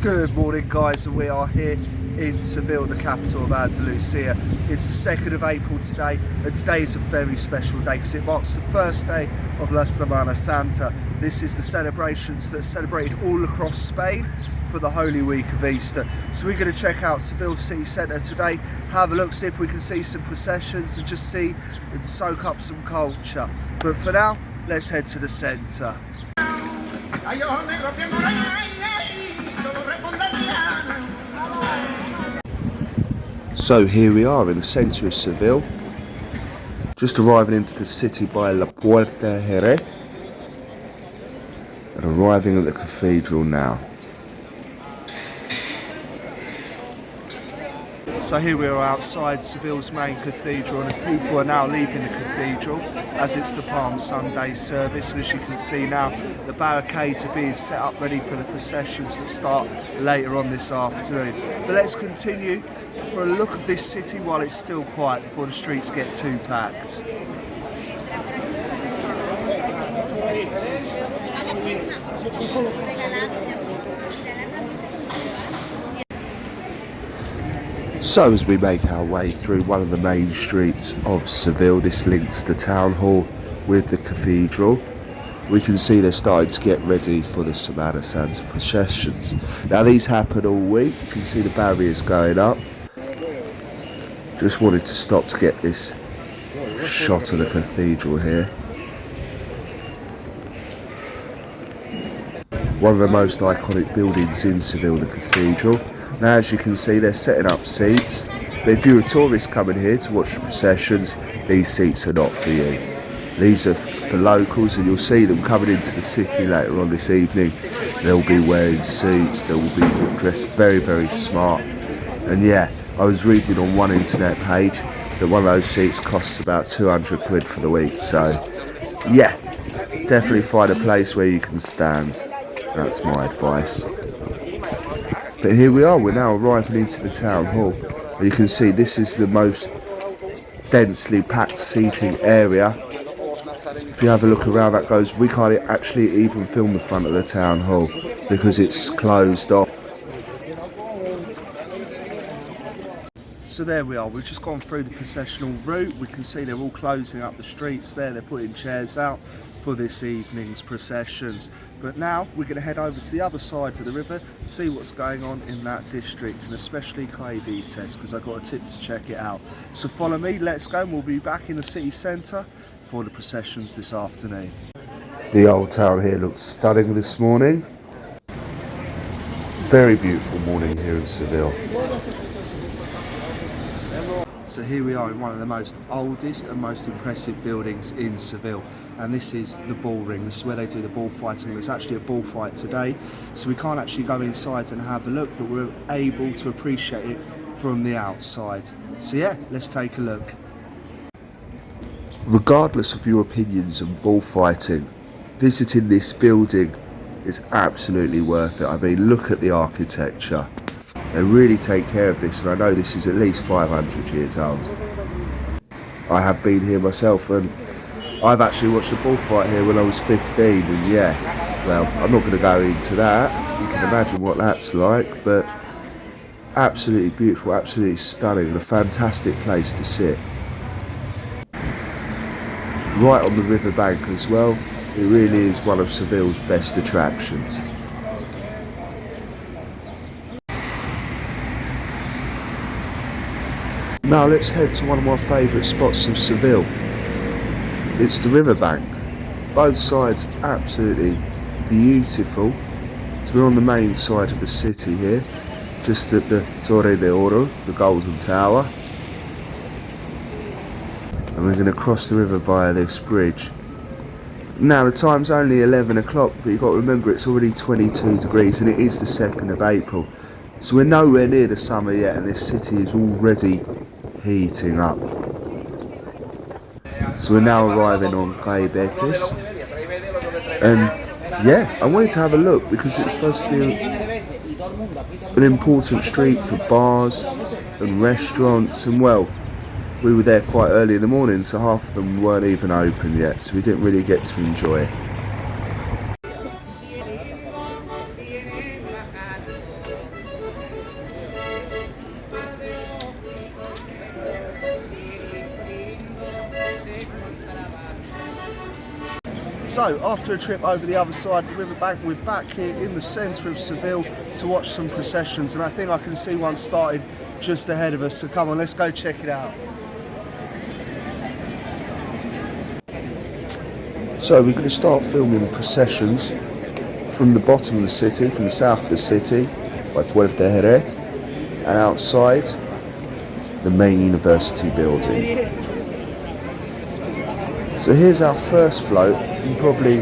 Good morning guys, and we are here in Seville, the capital of Andalusia. It's the 2nd of April today, and today is a very special day because it marks the first day of La Semana Santa. This is the celebrations that are celebrated all across Spain for the Holy Week of Easter. So we're going to check out Seville city centre today, have a look, see if we can see some processions and just see and soak up some culture. But for now, let's head to the centre. So here we are in the centre of Seville, just arriving into the city by La Puerta Jerez and arriving at the cathedral now. So here we are outside Seville's main cathedral, and the people are now leaving the cathedral as it's the Palm Sunday service. And as you can see now, the barricades are being set up ready for the processions that start later on this afternoon. But let's continue for a look of this city while it's still quiet before the streets get too packed. So as we make our way through one of the main streets of Seville, this links the town hall with the cathedral. We can see they're starting to get ready for the Semana Santa processions. Now these happen all week, you can see the barriers going up. Just wanted to stop to get this shot of the cathedral here. One of the most iconic buildings in Seville, the cathedral. Now as you can see, they're setting up seats, but if you're a tourist coming here to watch the processions, these seats are not for you. These are for locals, and you'll see them coming into the city later on this evening. They'll be wearing suits, they'll be dressed very, very smart. And yeah, I was reading on one internet page that one of those seats costs about 200 quid for the week. So yeah, definitely find a place where you can stand. That's my advice. But here we are, we're now arriving into the town hall. You can see this is the most densely packed seating area. If you have a look around, that goes, we can't actually even film the front of the town hall because it's closed off. So there we are, we've just gone through the processional route. We can see they're all closing up the streets there, they're putting chairs out for this evening's processions. But now we're going to head over to the other side of the river to see what's going on in that district, and especially Caidites, because I've got a tip to check it out. So follow me, let's go, and we'll be back in the city centre for the processions this afternoon. The old town here looks stunning this morning. Very beautiful morning here in Seville. So here we are in one of the most oldest and most impressive buildings in Seville, and this is the ball ring. This is where they do the bullfighting. There's actually a bullfight today, so we can't actually go inside and have a look, but we're able to appreciate it from the outside. So yeah, let's take a look. Regardless of your opinions on bullfighting, visiting this building is absolutely worth it. I mean, look at the architecture. They really take care of this, and I know this is at least 500 years old. I have been here myself, and I've actually watched a bullfight here when I was 15, and yeah, well, I'm not going to go into that. You can imagine what that's like, but absolutely beautiful, absolutely stunning, and a fantastic place to sit. Right on the riverbank as well. It really is one of Seville's best attractions. Now let's head to one of my favourite spots of Seville. It's the riverbank. Both sides absolutely beautiful. So we're on the main side of the city here, just at the Torre de Oro, the Golden Tower. And we're going to cross the river via this bridge. Now the time's only 11 o'clock, but you've got to remember it's already 22 degrees and it is the 2nd of April. So we're nowhere near the summer yet, and this city is already heating up. So we're now arriving on Caidites, and yeah, I wanted to have a look because it's supposed to be an important street for bars and restaurants, and well, we were there quite early in the morning, so half of them weren't even open yet, so we didn't really get to enjoy it. So, after a trip over the other side of the riverbank, we're back here in the centre of Seville to watch some processions, and I think I can see one starting just ahead of us, so come on, let's go check it out. So we're going to start filming the processions from the bottom of the city, from the south of the city, by Puerto Jerez, and outside the main university building. So here's our first float, and probably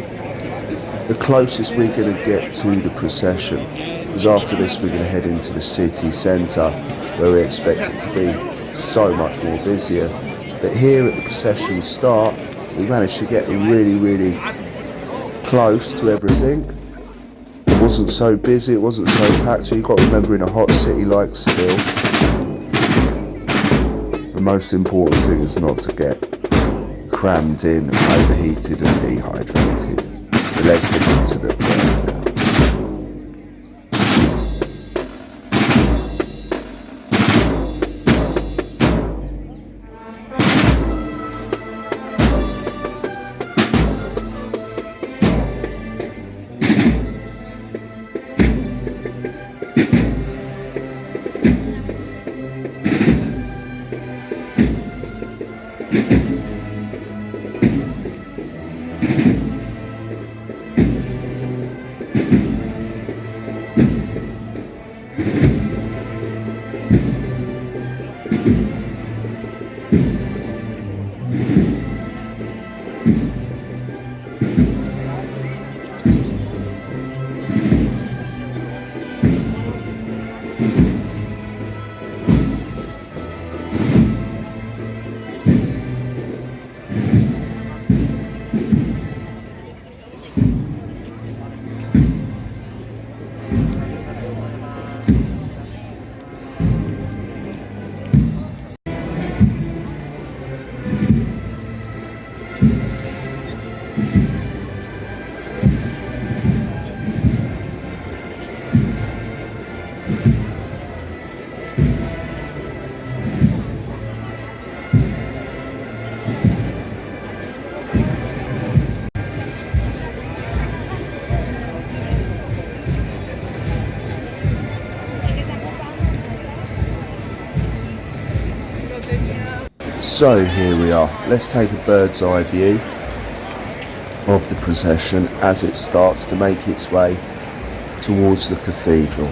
the closest we're going to get to the procession, because after this we're going to head into the city centre, where we expect it to be so much more busier. But here at the procession start, we managed to get really close to everything. It wasn't so busy, it wasn't so packed, so you've got to remember, in a hot city like Seville, the most important thing is not to get crammed in, overheated and dehydrated. So let's listen to the prayer now. So here we are, let's take a bird's eye view of the procession as it starts to make its way towards the cathedral.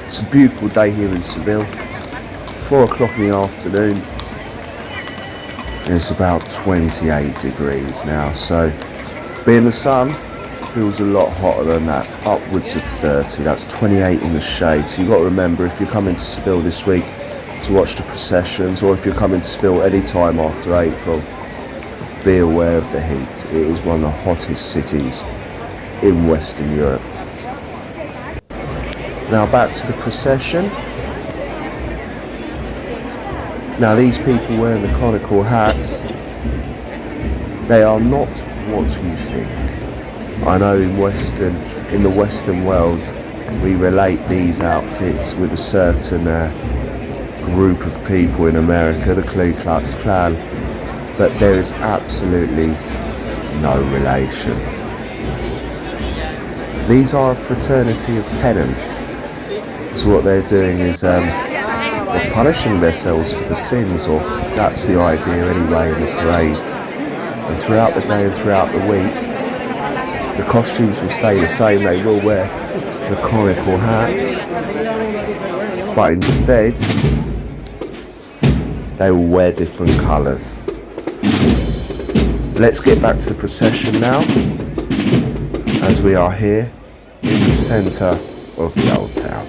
It's a beautiful day here in Seville, 4 o'clock in the afternoon, and it's about 28 degrees now, so being the sun, it feels a lot hotter than that, upwards of 30, that's 28 in the shade. So you've got to remember, if you're coming to Seville this week to watch the processions, or if you're coming to Seville any time after April, be aware of the heat. It is one of the hottest cities in Western Europe. Now back to the procession. Now these people wearing the conical hats, they are not what you think. I know in the Western world we relate these outfits with a certain group of people in America, the Ku Klux Klan, but there is absolutely no relation. These are a fraternity of penance. So what they're doing is they're punishing themselves for the sins, or that's the idea anyway in the parade. And throughout the day and throughout the week, the costumes will stay the same. They will wear the conical hats, but instead they will wear different colours. Let's get back to the procession now, as we are here in the centre of the old town.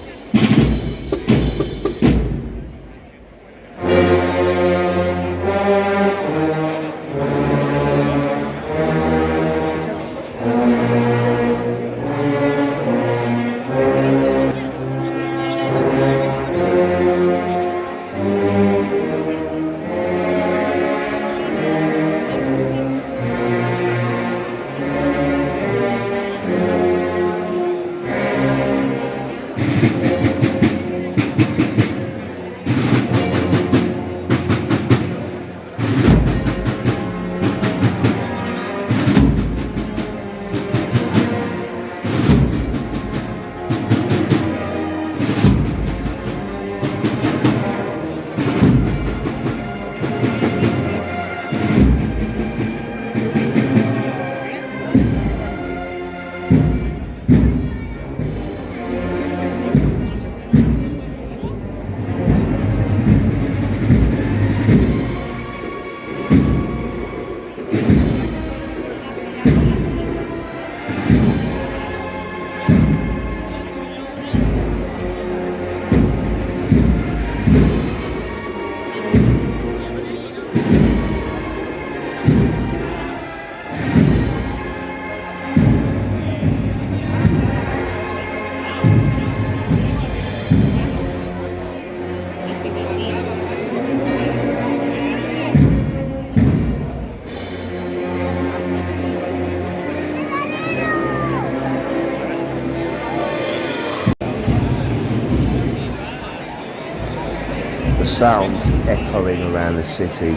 The sounds echoing around the city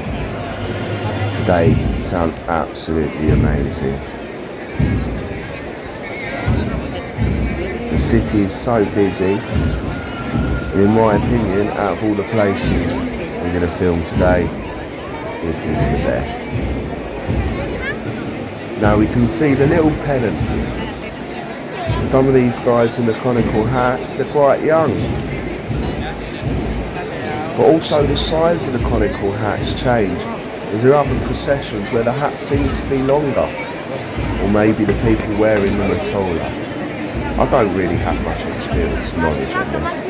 today sound absolutely amazing. The city is so busy, and in my opinion, out of all the places we're going to film today, this is the best. Now we can see the little pennants. Some of these guys in the conical hats, they're quite young. But also the size of the conical hats change. There are other processions where the hats seem to be longer, or maybe the people wearing them are taller. I don't really have much experience and knowledge on this.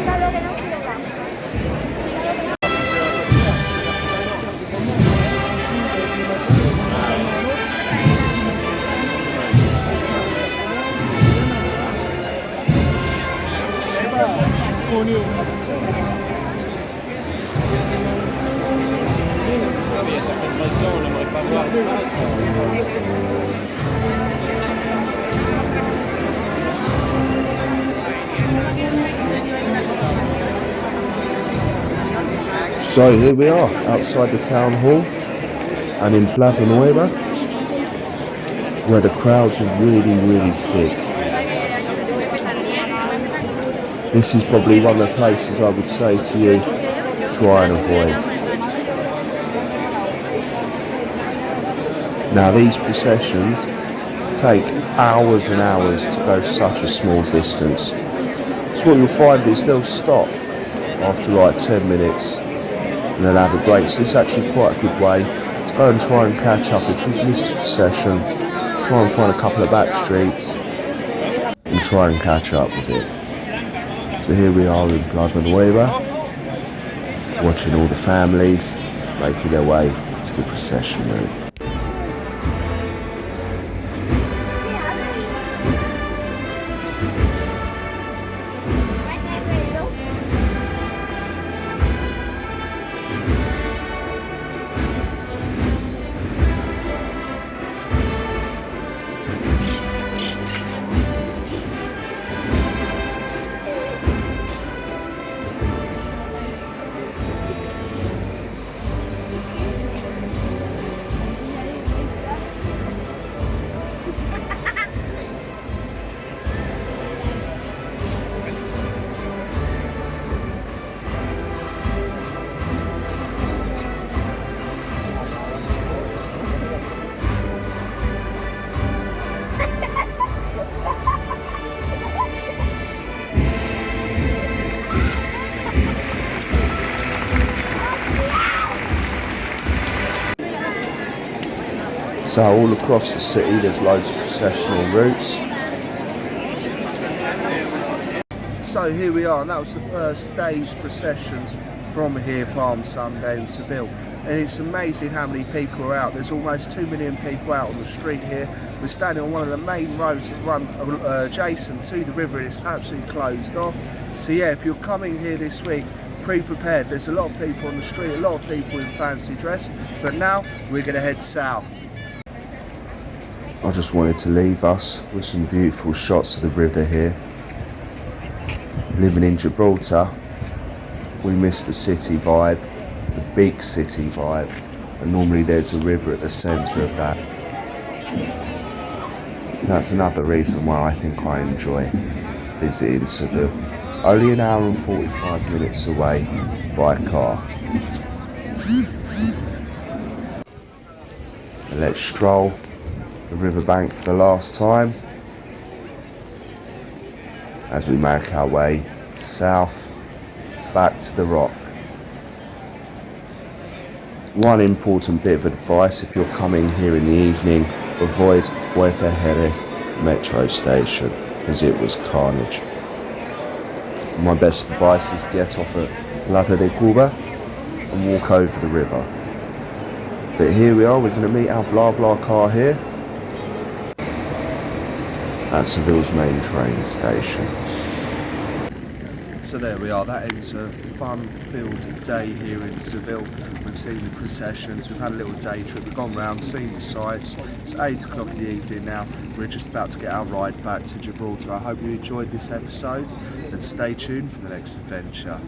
So here we are outside the town hall and in Plaza Nueva, where the crowds are really thick. This is probably one of the places I would say to you, try and avoid. Now these processions take hours and hours to go such a small distance. So what you'll find is they'll stop after like 10 minutes and then have a break. So it's actually quite a good way to go and try and catch up. If you've missed a procession, try and find a couple of back streets and try and catch up with it. So here we are in Plaza Nueva, watching all the families making their way to the procession route. So all across the city there's loads of processional routes. So here we are, and that was the first day's processions from here, Palm Sunday in Seville. And it's amazing how many people are out. There's almost 2 million people out on the street here. We're standing on one of the main roads that run adjacent to the river, and it's absolutely closed off. So yeah, if you're coming here this week, pre-prepared. There's a lot of people on the street, a lot of people in fancy dress. But now we're going to head south. I just wanted to leave us with some beautiful shots of the river here. Living in Gibraltar, we miss the city vibe, the big city vibe, and normally there's a river at the centre of that. That's another reason why I think I enjoy visiting Seville. Only an hour and 45 minutes away by car. And let's stroll the riverbank for the last time as we make our way south back to the rock. One important bit of advice if you're coming here in the evening, avoid Puerto Jerez metro station, as it was carnage. My best advice is get off at Lado de Cuba and walk over the river. But here we are, we're going to meet our blah blah car here at Seville's main train station. So there we are, that ends a fun-filled day here in Seville. We've seen the processions, we've had a little day trip, we've gone round, seen the sights. It's 8 o'clock in the evening now, we're just about to get our ride back to Gibraltar. I hope you enjoyed this episode and stay tuned for the next adventure.